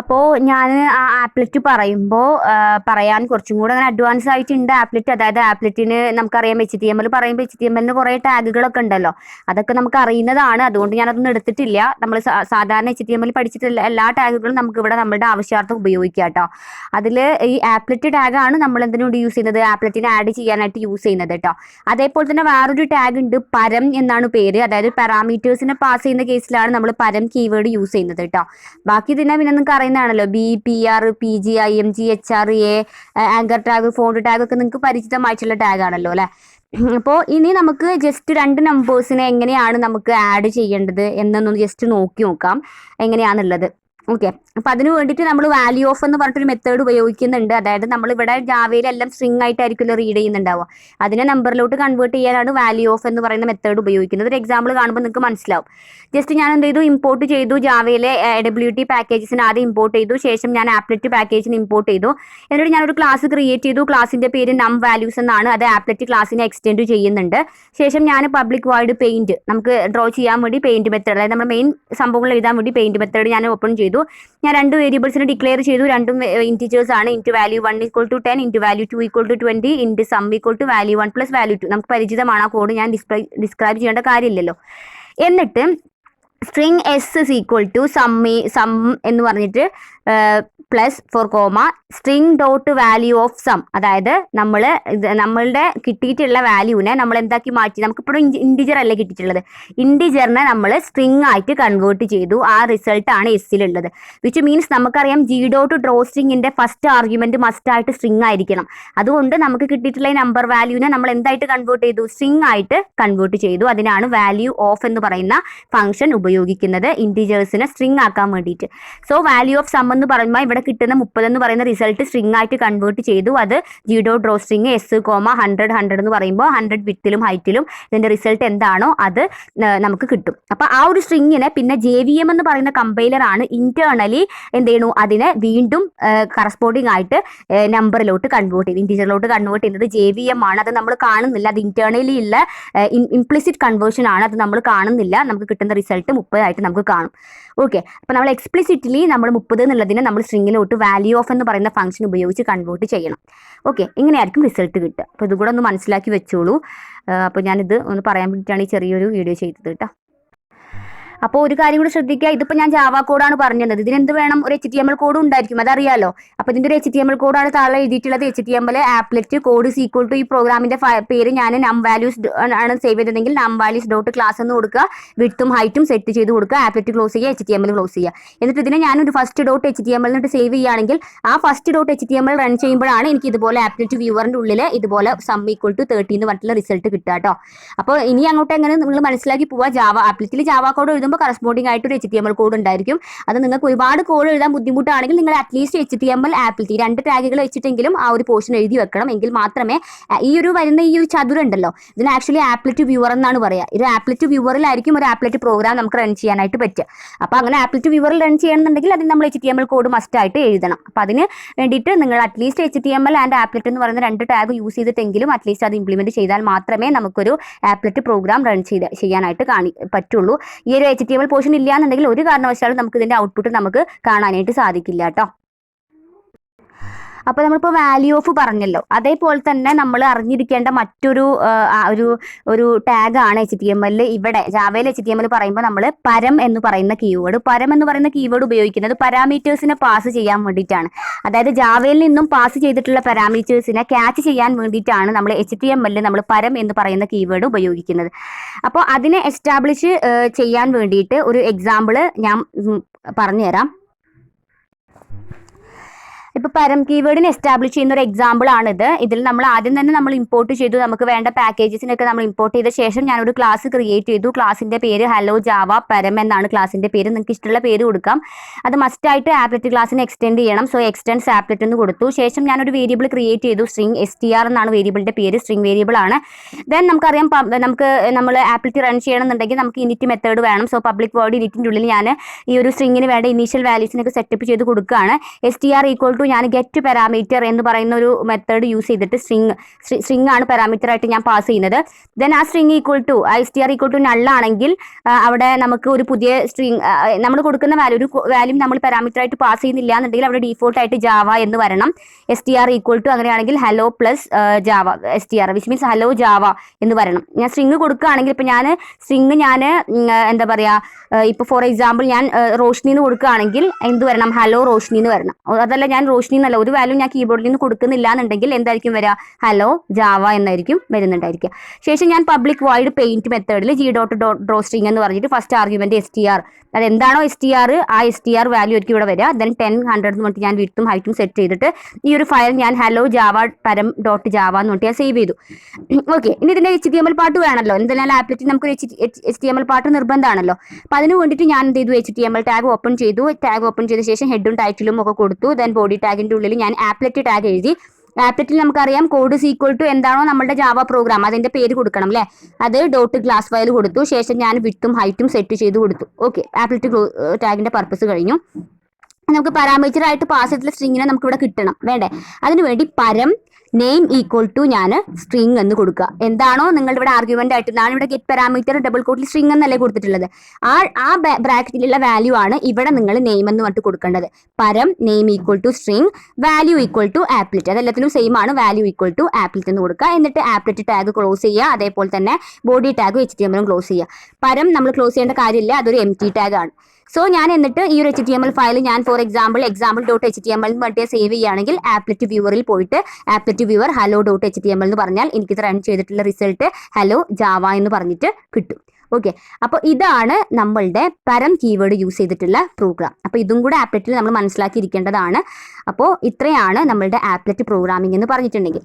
അപ്പോൾ ഞാൻ ആ ആപ്ലെറ്റ് പറയുമ്പോൾ പറയാൻ കുറച്ചും കൂടെ അങ്ങനെ അഡ്വാൻസ് ആയിട്ടുണ്ട് ആപ്ലെറ്റ്. അതായത് ആപ്ലെറ്റിന് നമുക്കറിയാം HTML പറയുമ്പോൾ HTML കുറേ ടാഗുകളൊക്കെ ഉണ്ടല്ലോ, അതൊക്കെ നമുക്ക് അറിയുന്നതാണ്. അതുകൊണ്ട് ഞാനതൊന്നും എടുത്തിട്ടില്ല. നമ്മൾ സാധാരണ HTML പഠിച്ചിട്ടുള്ള എല്ലാ ടാഗുകളും നമുക്ക് ഇവിടെ നമ്മുടെ ആവശ്യാർത്ഥം ഉപയോഗിക്കാം കേട്ടോ. അതിൽ ഈ ആപ്ലെറ്റ് ടാഗാണ് നമ്മൾ എന്തിനു വേണ്ടി യൂസ് ചെയ്യുന്നത്, ആപ്ലെറ്റിനെ ആഡ് ചെയ്യാനായിട്ട് യൂസ് ചെയ്യുന്നത് കേട്ടോ. അതേപോലെ തന്നെ വേറൊരു ടാഗ് ഉണ്ട്, പരം എന്നാണ് പേര്. അതായത് പാരാമീറ്റേഴ്സിനെ പാസ് ചെയ്യുന്ന കേസിലാണ് നമ്മൾ പരം കീവേഡ് യൂസ് ചെയ്യുന്നത് കേട്ടോ. ബാക്കി ഇതിനെ പിന്നെ നിങ്ങൾക്ക് അറിയുന്നതാണല്ലോ, BPR, PG, IMG, HRA, anchor tag, font tag ഒക്കെ നിങ്ങൾക്ക് പരിചിതമായിട്ടുള്ള ടാഗ് ആണല്ലോ അല്ലേ. അപ്പോൾ ഇനി നമുക്ക് ജസ്റ്റ് 2 നമ്പേഴ്സിനെ എങ്ങനെയാണ് നമുക്ക് ആഡ് ചെയ്യേണ്ടത് എന്നൊന്ന് ജസ്റ്റ് നോക്കി നോക്കാം എങ്ങനെയാണെന്നുള്ളത്. ഓക്കെ, അപ്പം അതിന് വേണ്ടിയിട്ട് നമ്മൾ വാല്യൂ ഓഫ് എന്ന് പറഞ്ഞിട്ടൊരു മെത്തേഡ് ഉപയോഗിക്കുന്നുണ്ട്. അതായത് നമ്മളിവിടെ ജാവയിലെല്ലാം സ്ട്രിങ് ആയിട്ടായിരിക്കുമല്ലോ റീഡ് ചെയ്യുന്നുണ്ടാവുക. അതിനെ നമ്പറിലോട്ട് കൺവേർട്ട് ചെയ്യാനാണ് വാല്യൂ ഓഫ് എന്ന് പറയുന്ന മെത്തേഡ് ഉപയോഗിക്കുന്നത്. ഒരു എക്സാമ്പിൾ കാണുമ്പോൾ നിങ്ങൾക്ക് മനസ്സിലാവും. ജസ്റ്റ് ഞാൻ എന്ത് ചെയ്തു, ഇമ്പോർട്ട് ചെയ്തു. ജാവയിലെ AWT പാക്കേജസിന് ആദ്യം ഇമ്പോർട്ട് ചെയ്തു, ശേഷം ഞാൻ ആപ്ലെറ്റ് പാക്കേജിന് ഇമ്പോർട്ട് ചെയ്തു. എന്നിട്ട് ഞാനൊരു ക്ലാസ് ക്രിയേറ്റ് ചെയ്തു. ക്ലാസിൻ്റെ പേര് നം വാല്യൂസ് എന്നാണ്. അത് ആപ്ലെറ്റ് ക്ലാസ്സിനെ എക്സ്റ്റെൻഡ് ചെയ്യുന്നുണ്ട്. ശേഷം ഞാൻ പബ്ലിക് വോയിഡ് പെയിന്റ് നമുക്ക് ഡ്രോ ചെയ്യാൻ വേണ്ടി പെയിന്റ് മെത്തേഡ്, അതായത് നമ്മുടെ മെയിൻ സംഭവങ്ങൾ എഴുതാൻ വേണ്ടി പെയിന്റ് മെത്തേഡ് ഞാൻ ഓപ്പൺ ചെയ്തു. ഞാൻ 2 വേരിയബിൾസിനെ ഡിക്ലെയർ ചെയ്തു. രണ്ടും ഇന്റിജേഴ്സ് ആണ്. Int value 1 = 10, int value 2 = 20, int sum = value 1 + value 2. നമുക്ക് പരിചിതമാണ് ആ കോഡ്, ഞാൻ ഡിസ്ക്രൈബ് ചെയ്യേണ്ട കാര്യമില്ലല്ലോ. എന്നിട്ട് സ്ട്രിങ് S സം എന്ന് പറഞ്ഞിട്ട് plus for comma string dot value of sum. അതായത് നമ്മളുടെ കിട്ടിയിട്ടുള്ള വാല്യൂവിനെ നമ്മൾ എന്താക്കി മാറ്റി, നമുക്കിപ്പോഴും ഇൻറ്റിജർ അല്ലേ കിട്ടിയിട്ടുള്ളത്, ഇൻറ്റിജറിനെ നമ്മൾ സ്ട്രിങ് ആയിട്ട് കൺവേർട്ട് ചെയ്തു. ആ റിസൾട്ടാണ് എസ്സിലുള്ളത്. വിച്ച് മീൻസ് നമുക്കറിയാം G.draw സ്ട്രിങ്ങിൻ്റെ ഫസ്റ്റ് ആർഗ്യുമെൻറ്റ് മസ്റ്റായിട്ട് സ്ട്രിങ് ആയിരിക്കണം. അതുകൊണ്ട് നമുക്ക് കിട്ടിയിട്ടുള്ള ഈ നമ്പർ വാല്യൂവിനെ നമ്മൾ എന്തായിട്ട് കൺവേർട്ട് ചെയ്തു, സ്ട്രിങ് ആയിട്ട് കൺവേർട്ട് ചെയ്തു. അതിനാണ് വാല്യൂ ഓഫ് എന്ന് പറയുന്ന ഫംഗ്ഷൻ ഉപയോഗിക്കുന്നത്, ഇൻറ്റിജേഴ്സിനെ സ്ട്രിങ് ആക്കാൻ വേണ്ടിയിട്ട്. സോ വാല്യൂ ഓഫ് സം എന്ന് പറയുമ്പോൾ ഇവിടെ കിട്ടുന്ന 30 എന്ന് പറയുന്ന റിസൾട്ട് സ്ട്രിങ് ആയിട്ട് കൺവേർട്ട് ചെയ്തു. അത് G.draw സ്ട്രിങ് S, 100 എന്ന് പറയുമ്പോൾ 100 വിത്തിലും ഹൈറ്റിലും ഇതിൻ്റെ റിസൾട്ട് എന്താണോ അത് നമുക്ക് കിട്ടും. അപ്പോൾ ആ ഒരു സ്ട്രിങ്ങിനെ പിന്നെ JVM എന്ന് പറയുന്ന കമ്പൈലറാണ് ഇന്റേണലി എന്ത് ചെയ്യണു, അതിനെ വീണ്ടും കറസ്പോണ്ടിങ് ആയിട്ട് നമ്പറിലോട്ട് കൺവേർട്ട് ചെയ്ത് ഇൻറ്റീജറിലോട്ട് കൺവേർട്ട് ചെയ്യുന്നത് JVM ആണ്. അത് നമ്മൾ കാണുന്നില്ല. അത് ഇന്റേണലി ഉള്ള ഇംപ്ലിസിറ്റ് കൺവേർഷൻ ആണ്. അത് നമ്മൾ കാണുന്നില്ല. നമുക്ക് കിട്ടുന്ന റിസൾട്ട് 30 ആയിട്ട് നമുക്ക് കാണും. ഓക്കെ, അപ്പോൾ നമ്മൾ എക്സ്പ്ലിസിറ്റ്ലി നമ്മൾ 30 എന്നുള്ളതിനെ നമ്മൾ സ്ട്രിങ്ങിലോട്ട് വാല്യൂ ഓഫ് എന്ന് പറയുന്ന ഫംഗ്ഷൻ ഉപയോഗിച്ച് കൺവേർട്ട് ചെയ്യണം. ഓക്കെ, ഇങ്ങനെയായിരിക്കും റിസൾട്ട് കിട്ടുക. അപ്പോൾ ഇതുകൂടെ ഒന്ന് മനസ്സിലാക്കി വെച്ചോളൂ. അപ്പോൾ ഞാനിത് ഒന്ന് പറയാൻ വേണ്ടിയിട്ടാണ് ഈ ചെറിയൊരു വീഡിയോ ചെയ്തത് കേട്ടോ. അപ്പോൾ ഒരു കാര്യം കൂടി ശ്രദ്ധിക്കുക, ഇതിപ്പോൾ ഞാൻ ജാവ കോഡാണ് പറഞ്ഞത്. ഇതിനെന്ത് വേണം, ഒരു HTML കോഡ് ഉണ്ടായിരിക്കും, അതറിയാലോ. അപ്പോൾ ഇതിൻ്റെ ഒരു HTML കോഡാണ് താഴെ എഴുതിയിട്ടുള്ളത്. HTML ആപ്ലെറ്റ് കോഡ് = ഈ പ്രോഗ്രാമിൻ്റെ പേര് ഞാൻ നം വാല്യൂസ് ആണ് സേവ് ചെയ്തതെങ്കിൽ നം വാല്യൂസ് ഡോട്ട് ക്ലാസ് എന്ന് കൊടുക്കുക, വിഡ്ത്തും ഹൈറ്റും സെറ്റ് ചെയ്ത് കൊടുക്കുക, ആപ്ലെറ്റ് ക്ലോസ് ചെയ്യുക, HTML ക്ലോസ് ചെയ്യുക. എന്നിട്ട് ഇതിനെ ഞാനൊരു ഫസ്റ്റ് ഡോട്ട് HTML എന്നിട്ട് സേവ് ചെയ്യുകയാണെങ്കിൽ ആ ഫസ്റ്റ് ഡോട്ട് HTML റൺ ചെയ്യുമ്പോഴാണ് എനിക്ക് ഇതുപോലെ ആപ്ലെറ്റ് വ്യൂവറിൻ്റെ ഉള്ളിൽ ഇതുപോലെ സം = 30 എന്ന് പറഞ്ഞിട്ടുള്ള റിസൾട്ട് കിട്ടുക കേട്ടോ. അപ്പോൾ ഇനി അങ്ങോട്ട് എങ്ങനെ നിങ്ങൾ മനസ്സിലാക്കി പോവുക, ജാവ ആപ്ലെറ്റിൽ ജാവ കോഡ് എഴുതുമ്പോൾ കറസ്പോണ്ടിങ് ആയിട്ട് ഒരു HTML കോഡ് ഉണ്ടായിരിക്കും. അത് നിങ്ങൾക്ക് ഒരുപാട് കോഡ് എഴുതാൻ ബുദ്ധിമുട്ടാണെങ്കിൽ നിങ്ങൾ അറ്റ്ലീസ്റ്റ് HTML ആപ്ലെറ്റ് 2 ടാഗുകൾ വെച്ചിട്ടെങ്കിലും ആ ഒരു പോർഷൻ എഴുതി വെക്കണം. എങ്കിൽ മാത്രമേ ഈ ഒരു ചതുരം ഉണ്ടല്ലോ, ഇതിന് ആക്ച്വലി ആപ്ലെറ്റ് വ്യൂവർ എന്നാണ് പറയുക. ഒരു ആപ്ലെറ്റ് വ്യൂവറിലായിരിക്കും ഒരു ആപ്ലെറ്റ് പ്രോഗ്രാം നമുക്ക് റൺ ചെയ്യാനായിട്ട് പറ്റുക. അപ്പോൾ അങ്ങനെ ആപ്ലെറ്റ് വ്യൂവറിൽ റൺ ചെയ്യണമെന്നുണ്ടെങ്കിൽ അതിന് നമ്മൾ HTML കോഡ് മസ്റ്റ് ആയിട്ട് എഴുതണം. അപ്പോൾ അതിന് വേണ്ടിയിട്ട് നിങ്ങൾ അറ്റ്ലീസ്റ്റ് HTML ആൻഡ് ആപ്ലെറ്റ് എന്ന് പറയുന്ന 2 ടാഗ് യൂസ് ചെയ്തിട്ടെങ്കിലും അറ്റ്ലീസ്റ്റ് അത് ഇംപ്ലിമെന്റ് ചെയ്താൽ മാത്രമേ നമുക്കൊരു ആപ്ലെറ്റ് പ്രോഗ്രാം റൺ ചെയ്യാനായിട്ട് പറ്റുള്ളൂ. ഈ ഒരു HTML പോർഷൻ ഇല്ല എന്നുണ്ടെങ്കിൽ ഒരു കാരണവശാലും നമുക്ക് ഇതിന്റെ ഔട്ട്പുട്ട് നമുക്ക് കാണാനായിട്ട് സാധിക്കില്ല കേട്ടോ. അപ്പോൾ നമ്മളിപ്പോൾ വാല്യൂ ഓഫ് പറഞ്ഞല്ലോ, അതേപോലെ തന്നെ നമ്മൾ അറിഞ്ഞിരിക്കേണ്ട മറ്റൊരു ഒരു ടാഗാണ് HTML. ഇവിടെ ജാവയിൽ HTML പറയുമ്പോൾ നമ്മൾ പരം എന്ന് പറയുന്ന കീവേഡ് ഉപയോഗിക്കുന്നത് പാരാമീറ്റേഴ്സിനെ പാസ് ചെയ്യാൻ വേണ്ടിയിട്ടാണ്. അതായത് ജാവയിൽ നിന്നും പാസ് ചെയ്തിട്ടുള്ള പാരാമീറ്റേഴ്സിനെ ക്യാച്ച് ചെയ്യാൻ വേണ്ടിയിട്ടാണ് നമ്മൾ HTML നമ്മൾ പരം എന്ന് പറയുന്ന കീവേഡ് ഉപയോഗിക്കുന്നത്. അപ്പോൾ അതിനെ എസ്റ്റാബ്ലിഷ് ചെയ്യാൻ വേണ്ടിയിട്ട് ഒരു എക്സാമ്പിൾ ഞാൻ പറഞ്ഞുതരാം. ഇപ്പോൾ പരം കീവേഡിനെ എസ്റ്റാബ്ലിഷ് ചെയ്യുന്ന ഒരു എക്സാമ്പിൾ ആണിത്. ഇതിൽ നമ്മൾ ആദ്യം തന്നെ നമ്മൾ ഇമ്പോർട്ട് ചെയ്തു, നമുക്ക് വേണ്ട പാക്കേജസിനൊക്കെ നമ്മൾ ഇമ്പോർട്ട് ചെയ്ത ശേഷം ഞാനൊരു ക്ലാസ് ക്രിയേറ്റ് ചെയ്തു. ക്ലാസിൻ്റെ പേര് ഹലോ ജാവ പരം എന്നാണ് ക്ലാസിൻ്റെ പേര്. നിങ്ങൾക്ക് ഇഷ്ടമുള്ള പേര് കൊടുക്കാം. അത് മസ്റ്റായിട്ട് ആപ്ലെറ്റ് ക്ലാസ്സിനെ എക്സ്റ്റെൻഡ് ചെയ്യണം. സോ എക്സ്റ്റെൻഡ്സ് ആപ്ലെറ്റ് എന്ന് കൊടുത്തു. ശേഷം ഞാനൊരു വേരിയബിൾ ക്രിയേറ്റ് ചെയ്തു, സ്ട്രിങ് STR എന്നാണ് വേരിയബിളിൻ്റെ പേര്, സ്ട്രിങ് വേരിയബിൾ ആണ്. ദെൻ നമുക്കറിയാം നമ്മൾ ആപ്ലെറ്റ് റൺ ചെയ്യണമെന്നുണ്ടെങ്കിൽ നമുക്ക് ഇനിറ്റ് മെത്തേഡ് വേണം. സോ പബ്ലിക് വോയിഡ് ഇനിറ്റിൻ്റെ ഉള്ളിൽ ഞാൻ ഈ ഒരു സ്ട്രിങ്ങിന് വേണ്ട ഇനീഷ്യൽ വാല്യൂസിനൊക്കെ സെറ്റപ്പ് ചെയ്ത് കൊടുക്കുകയാണ്. STR = ടു ഞാൻ ഗെറ്റ് പാരാമീറ്റർ എന്ന് പറയുന്ന ഒരു മെത്തേഡ് യൂസ് ചെയ്തിട്ട് സ്ട്രിങ് ആണ് പാരാമീറ്റർ ആയിട്ട് ഞാൻ പാസ് ചെയ്യുന്നത്. ദെൻ ആ string equal to str equal to നള്ളാണെങ്കിൽ അവിടെ നമുക്ക് ഒരു പുതിയ സ്ട്രിങ് നമ്മൾ കൊടുക്കുന്ന വാല്യൂ നമ്മൾ പാരാമീറ്റർ ആയിട്ട് പാസ് ചെയ്യുന്നില്ല എന്നുണ്ടെങ്കിൽ അവിടെ ഡീഫോൾട്ട് ആയിട്ട് ജാവ എന്ന് വരണം. str ഈക്വൽ ടു അങ്ങനെയാണെങ്കിൽ hello plus Java str which means hello Java എന്ന് വരണം. ഞാൻ സ്ട്രിങ് കൊടുക്കുകയാണെങ്കിൽ ഇപ്പം ഞാൻ സ്ട്രിങ് എന്താ പറയുക, ഇപ്പോൾ ഫോർ എക്സാമ്പിൾ ഞാൻ റോഷ്നി എന്ന് കൊടുക്കുകയാണെങ്കിൽ എന്ത് വരണം, ഹലോ റോഷ്നി എന്ന് വരണം. അതല്ല ഞാൻ റോഷ്നി എന്നല്ല ഒരു വാല്യൂ ഞാൻ കീബോർഡിൽ നിന്ന് കൊടുക്കുന്നില്ല എന്നുണ്ടെങ്കിൽ എന്തായിരിക്കും വരിക, ഹലോ ജാവ എന്നായിരിക്കും വരുന്നുണ്ടായിരിക്കുക. ശേഷം ഞാൻ പബ്ലിക് വോയിഡ് പെയിന്റ് മെത്തേഡിൽ g.draw string എന്ന് പറഞ്ഞിട്ട് ഫസ്റ്റ് ആർഗ്യുമെന്റ് str, അതെന്താണോ str ആ str വാല്യൂ ആയിരിക്കും ഇവിടെ വരിക. ദെൻ 10 100 എന്ന് പറഞ്ഞിട്ട് ഞാൻ വിഡ്ത്തും ഹൈറ്റും സെറ്റ് ചെയ്തിട്ട് ഈ ഒരു ഫയൽ ഞാൻ ഹലോ ജാവ പരം ഡോട്ട് ജാവ എന്ന് പറഞ്ഞിട്ട് ഞാൻ സേവ് ചെയ്തു. ഓക്കെ, ഇനി ഇതിന്റെ HTML പാർട്ട് വേണമല്ലോ. എന്തായാലും ആപ്ലിറ്റി നമുക്ക് HTML പാർട്ട് നിർബന്ധമാണല്ലോ. അപ്പോൾ അതിന് വേണ്ടിയിട്ട് ഞാൻ എന്ത് ചെയ്തു, HTML ടാഗ് ഓപ്പൺ ചെയ്തു. ടാഗ് ഓപ്പൺ ചെയ്ത ശേഷം ഹെഡും ടൈറ്റിലും ഒക്കെ കൊടുത്തു. ദെൻ ബോഡി ടാഗിന്റെ ഉള്ളിൽ ഞാൻ ആപ്ലെറ്റ് ടാഗ് എഴുതി. ആപ്ലെറ്റിൽ നമുക്കറിയാം കോഡ് ഈക്വൽ ടു എന്താണോ നമ്മുടെ ജാവ പ്രോഗ്രാം അതിന്റെ പേര് കൊടുക്കണം അല്ലേ, അത് ഡോട്ട് ക്ലാസ് ഫയൽ കൊടുത്തു. ശേഷം ഞാൻ വിഡ്ത്തും ഹൈറ്റും സെറ്റ് ചെയ്ത് കൊടുത്തു. ഓക്കെ, ആപ്ലെറ്റ് ടാഗിന്റെ പർപ്പസ് കഴിഞ്ഞു. നമുക്ക് പാരാമീറ്റർ ആയിട്ട് പാസ് ചെയ്തിട്ടുള്ള സ്ട്രിങ്ങിനെ നമുക്ക് ഇവിടെ കിട്ടണം വേണ്ടേ. അതിനുവേണ്ടി പരം നെയിം ഈക്വൽ ടു ഞാൻ സ്ട്രിങ് എന്ന് കൊടുക്കുക. എന്താണോ നിങ്ങളുടെ ഇവിടെ ആർഗ്യുമെന്റ് ആയിട്ട് ഞാൻ ഇവിടെ ഗെറ്റ് പാരാമീറ്റർ ഡബിൾ കോട്ടിൽ സ്ട്രിങ് എന്നല്ലേ കൊടുത്തിട്ടുള്ളത്, ആ ബ്രാക്കറ്റിലുള്ള വാല്യൂ ആണ് ഇവിടെ നിങ്ങൾ നെയിം എന്ന് പറഞ്ഞിട്ട് കൊടുക്കേണ്ടത്. Param name equal to string value equal to applet, അതെല്ലാത്തിനും സെയിം ആണ്. വാല്യൂ ഈക്വൽ ടു ആപ്ലെറ്റ് എന്ന് കൊടുക്കുക. എന്നിട്ട് ആപ്ലെറ്റ് ടാഗ് ക്ലോസ് ചെയ്യുക. അതേപോലെ തന്നെ ബോഡി ടാഗ് HTML ക്ലോസ് ചെയ്യുക. പരം നമ്മൾ ക്ലോസ് ചെയ്യേണ്ട കാര്യമില്ല, അതൊരു empty ടാഗ് ആണ്. സോ ഞാൻ എന്നിട്ട് ഈ ഒരു HTML ഫയൽ ഞാൻ ഫോർ example.html എന്ന് പറഞ്ഞിട്ട് സേവ് ചെയ്യുകയാണെങ്കിൽ ആപ്ലെറ്റ് വ്യൂവറിൽ പോയിട്ട് ആപ്ലെറ്റ് വ്യൂവർ hello.html എന്ന് പറഞ്ഞാൽ എനിക്കിത് റൺ ചെയ്തിട്ടുള്ള റിസൾട്ട് ഹലോ ജാവ എന്ന് പറഞ്ഞിട്ട് കിട്ടും. ഓക്കെ, അപ്പോൾ ഇതാണ് നമ്മളുടെ പരം കീവേഡ് യൂസ് ചെയ്തിട്ടുള്ള പ്രോഗ്രാം. അപ്പോൾ ഇതും കൂടെ ആപ്ലെറ്റിൽ നമ്മൾ മനസ്സിലാക്കിയിരിക്കേണ്ടതാണ്. അപ്പോൾ ഇത്രയാണ് നമ്മളുടെ ആപ്ലെറ്റ് പ്രോഗ്രാമിംഗ് എന്ന് പറഞ്ഞിട്ടുണ്ടെങ്കിൽ.